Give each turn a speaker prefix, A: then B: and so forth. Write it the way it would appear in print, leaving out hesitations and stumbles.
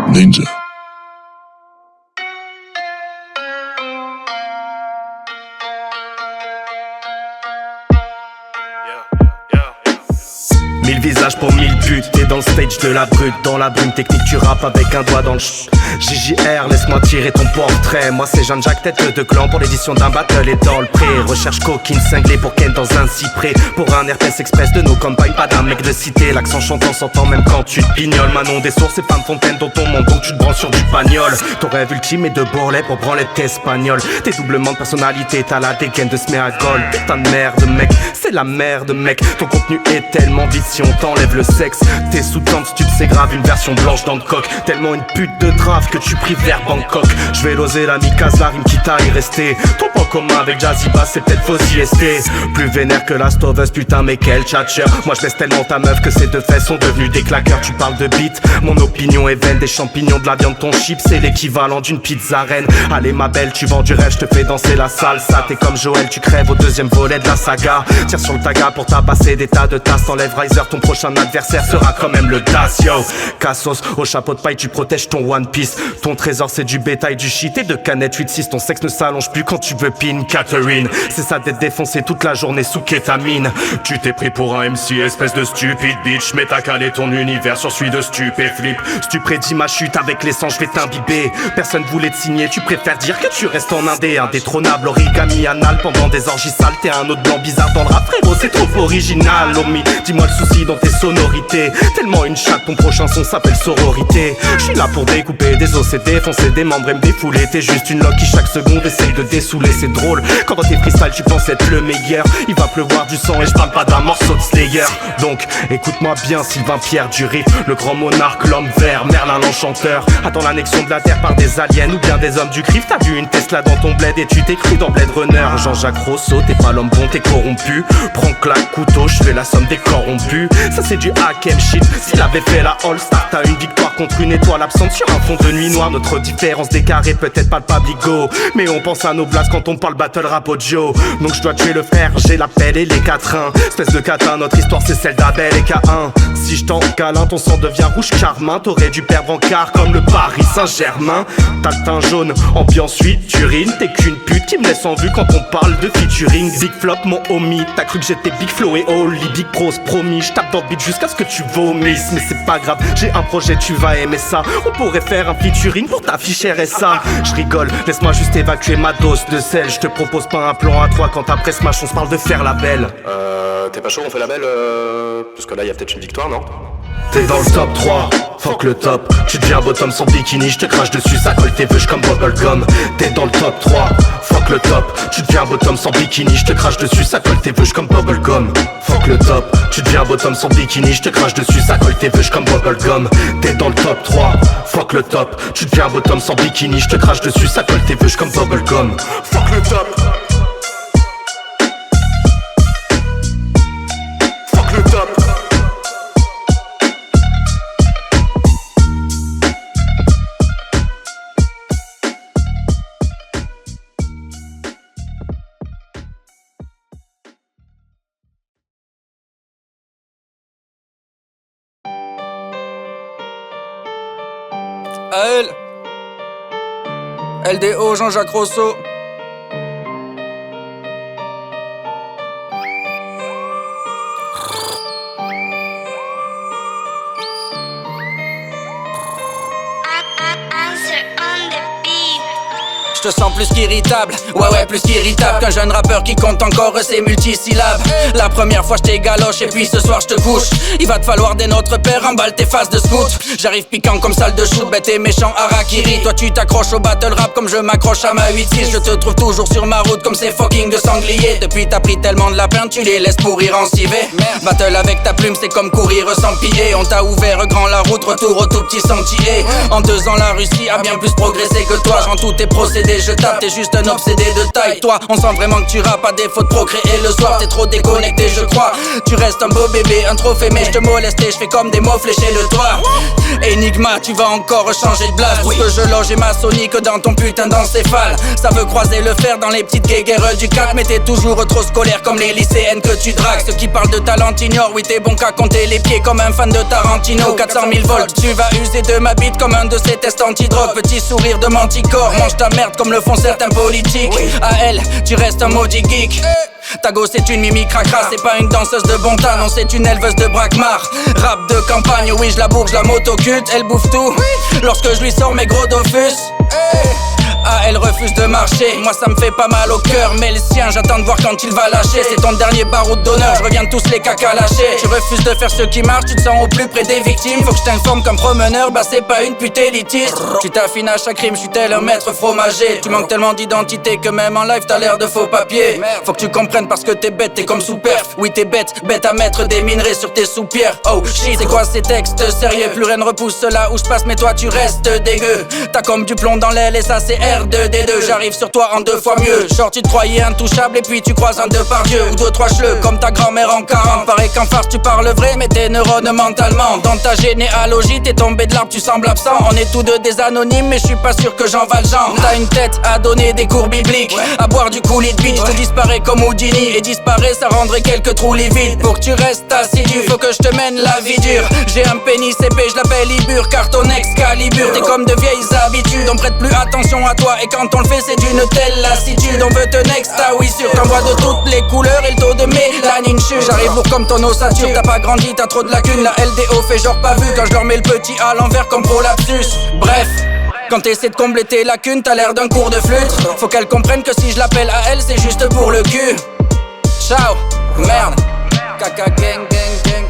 A: Ninja.
B: Mille visages pour 1000 putes, t'es dans le stage de la brute. Dans la brume technique tu rappes avec un doigt dans le JJR, laisse-moi tirer ton portrait. Moi c'est Jean-Jacques tête de clan pour l'édition d'un battle et dans le pré. Recherche coquine cinglée pour Ken dans un cyprès. Pour un RPS express de nos campagnes, pas d'un mec de cité. L'accent chantant s'entend même quand tu te pignoles. Manon des sources et femme fontaine dans ton monde, donc tu te branles sur du pagnol. Ton rêve ultime est de bourrelet pour branlette espagnole. T'es doublement de personnalité, t'as la dégaine de Sméagol. Putain de merde mec, c'est la merde mec. Ton contenu est tellement vite si on t'enlève le sexe. T'es sous tente, tu c'est grave, une version blanche dans le coq. Tellement une pute de drave que tu pries vers Bangkok. Je vais loser la mikaze, la rime qui t'a y resté. Ton point commun avec Jazzy Bass, c'est peut-être faux IST. Plus vénère que Last of Us, putain mais quel tchatcher. Moi je baisse tellement ta meuf que ces deux fesses sont devenues des claqueurs. Tu parles de beat, mon opinion est vaine. Des champignons, de la viande, ton chip, c'est l'équivalent d'une pizza reine. Allez ma belle, tu vends du rêve, je te fais danser la salsa. T'es comme Joël, tu crèves au deuxième volet de la saga. Tire sur le taga pour tabasser des tas de tasses. T'enlèves Riser, ton prochain adversaire sera quand même le Das, yo. Cassos, au chapeau de paille, tu protèges ton One Piece. Ton trésor c'est du bétail, du shit et de canettes 8-6. Ton sexe ne s'allonge plus quand tu veux pin Catherine. C'est ça d'être défoncé toute la journée sous kétamine. Tu t'es pris pour un MC, espèce de stupide bitch. Mais t'as calé ton univers sur celui de stupéflip. Si tu prédis ma chute avec l'essence, je vais t'imbiber. Personne voulait te signer, tu préfères dire que tu restes en indé. Indétrônable, origami anal pendant des orgies sales. T'es un autre blanc bizarre dans le rap frérot, c'est trop original. Homie, dis-moi le souci dans tes sonorités. Tellement une chatte, ton prochain son s'appelle sororité. Je suis là pour découper des os et défoncer des membres et me défouler. T'es juste une loque qui chaque seconde essaye de dessouler. C'est drôle, quand dans tes freestyles tu penses être le meilleur. Il va pleuvoir du sang et je parle pas d'un morceau de Slayer. Donc écoute-moi bien Sylvain Pierre du riff, le grand monarque, l'homme vert, Merlin l'enchanteur. Attends l'annexion de la terre par des aliens ou bien des hommes du CRIF. T'as vu une Tesla dans ton bled et tu t'es cru dans Blade Runner. Jean-Jacques Rousseau, t'es pas l'homme bon, t'es corrompu. Prends claque, couteau, je fais la somme des corrompus. Ça c'est du hack and shit. S'il avait fait la All-Star, t'as une victoire contre une étoile absente sur un fond de nuit noire. Notre différence des carrés, peut-être pas le Pabligo, mais on pense à nos blasts quand on parle battle rap audio. Donc je dois tuer le frère, j'ai la pelle et les quatrains. Espèce de catin, notre histoire c'est celle d'Abel et K1. Si je t'en câlin, ton sang devient rouge carmin. T'aurais dû perdre en quart comme le Paris Saint-Germain. T'as le teint jaune, ambiance 8, turine. T'es qu'une pute qui me laisse en vue quand on parle de featuring. Big flop mon homie, t'as cru que j'étais Big Flow et Holy. Big Pros promis, je tape dans le beat jusqu'à ce que tu vomisses. Mais c'est pas grave, j'ai un projet, tu vas aimer ça. On pourrait faire un featuring pour t'afficher RSA. Je rigole, laisse-moi juste évacuer ma dose de sel. Je te propose pas un plan à 3 quand après Smash on se parle de faire la belle.
C: T'es pas chaud, on fait la belle parce que là y a peut-être une victoire, non?
B: T'es dans le top 3, fuck le top. Tu deviens bottom sans bikini, je te crache dessus, ça colle tes veuches comme bubblegum. T'es dans le top 3, fuck le top. Tu deviens bottom sans bikini, je te crache dessus, ça colle tes veuches comme bubblegum. Fuck le top, tu deviens bottom sans bikini, je te crache dessus, ça colle tes veuches comme bubblegum. T'es dans le top 3, fuck le top. Tu deviens bottom sans bikini, je te crache dessus, ça colle tes veuches comme bubblegum.
C: Fuck le top. Fuck le top.
D: À elle LDO Jean-Jacques Rousseau. Je te sens plus qu'irritable, ouais plus qu'irritable qu'un jeune rappeur qui compte encore ses multisyllabes. La première fois je t'égaloche et puis ce soir je te couche. Il va te falloir des nôtres pères, emballe tes faces de scout. J'arrive piquant comme salle de shoot, bête et méchant harakiri. Toi tu t'accroches au battle rap comme je m'accroche à ma 8-6. Je te trouve toujours sur ma route comme ces fucking de sangliers. Depuis t'as pris tellement de la peine, tu les laisses pourrir en civet. Battle avec ta plume c'est comme courir sans piller. On t'a ouvert grand la route, retour au tout petit sentier. En 2 ans la Russie a bien plus progressé que toi. Je rends tous tes procédés et je tape, t'es juste un obsédé de taille. Toi, on sent vraiment que tu rappes à défaut de procréer le soir. T'es trop déconnecté, je crois. Tu restes un beau bébé, un trophée, mais je te moleste et je fais comme des mots fléchés le toit. Enigma, tu vas encore changer de place. Parce que je loge et maçonnique dans ton putain d'encéphale. Ça veut croiser le fer dans les petites guéguerres du 4. Mais t'es toujours trop scolaire comme les lycéennes que tu dragues. Ceux qui parlent de talent ignorent, oui t'es bon qu'à compter les pieds comme un fan de Tarantino. 400 000 volts, tu vas user de ma bite comme un de ces tests anti-drogue. Petit sourire de manticore, mange ta merde comme le font certains politiques. À elle, tu restes un maudit geek. Ta go c'est une mimi cracra, c'est pas une danseuse de bon tas, non c'est une éleveuse de braquemar. Rap de campagne, oui je la bourge, la motocute, elle bouffe tout lorsque je lui sors mes gros dofus. Ah, elle refuse de marcher, moi ça me fait pas mal au cœur. Mais le sien, j'attends de voir quand il va lâcher. C'est ton dernier baroud d'honneur, je reviens de tous les caca lâchés. Tu refuses de faire ce qui marche, tu te sens au plus près des victimes. Faut que je t'informe comme promeneur, bah c'est pas une pute élitiste. Tu t'affines à chaque crime, je suis tel un maître fromager. Tu manques tellement d'identité que même en live t'as l'air de faux papier. Faut que tu comprennes parce que t'es bête, t'es comme sous-perf. Oui t'es bête, bête à mettre des minerais sur tes soupières. Oh shit, c'est quoi ces textes sérieux? Plus rien ne repousse là où je passe mais toi tu restes dégueu. T'as comme du plomb dans l'aile et ça c'est R2D2. J'arrive sur toi en 2 fois mieux. Genre tu te croyais intouchable et puis tu croises un Depardieu ou 2-3 chleux comme ta grand-mère en 40. Paraît qu'en farce tu parles vrai mais tes neurones mentalement. Dans ta généalogie t'es tombé de l'arbre, tu sembles absent. On est tous deux des anonymes mais je suis pas sûr que j'en valjean. T'as une tête à donner des cours bibliques, à boire du coulis de bitch. Tu disparais comme Houdini et disparaît ça rendrait quelques trous livides. Pour que tu restes assidu faut que je te mène la vie dure. J'ai un pénis épais, je l'appelle Ibur car ton Excalibur. T'es comme de vieilles habitudes, on prête plus attention à toi et quand on le fait c'est d'une telle lassitude. On veut te next, ah oui sûr. T'envoies de toutes les couleurs et le taux de mélanine chute. J'arrive lourd comme ton ossature, t'as pas grandi, t'as trop de lacunes. La LDO fait genre pas vu quand je leur mets le petit à l'envers comme prolapsus. Bref, quand t'essaies de combler tes lacunes, t'as l'air d'un cours de flûte. Faut qu'elle comprenne que si je l'appelle à elle, c'est juste pour le cul. Ciao, merde. Caca gang gang gang.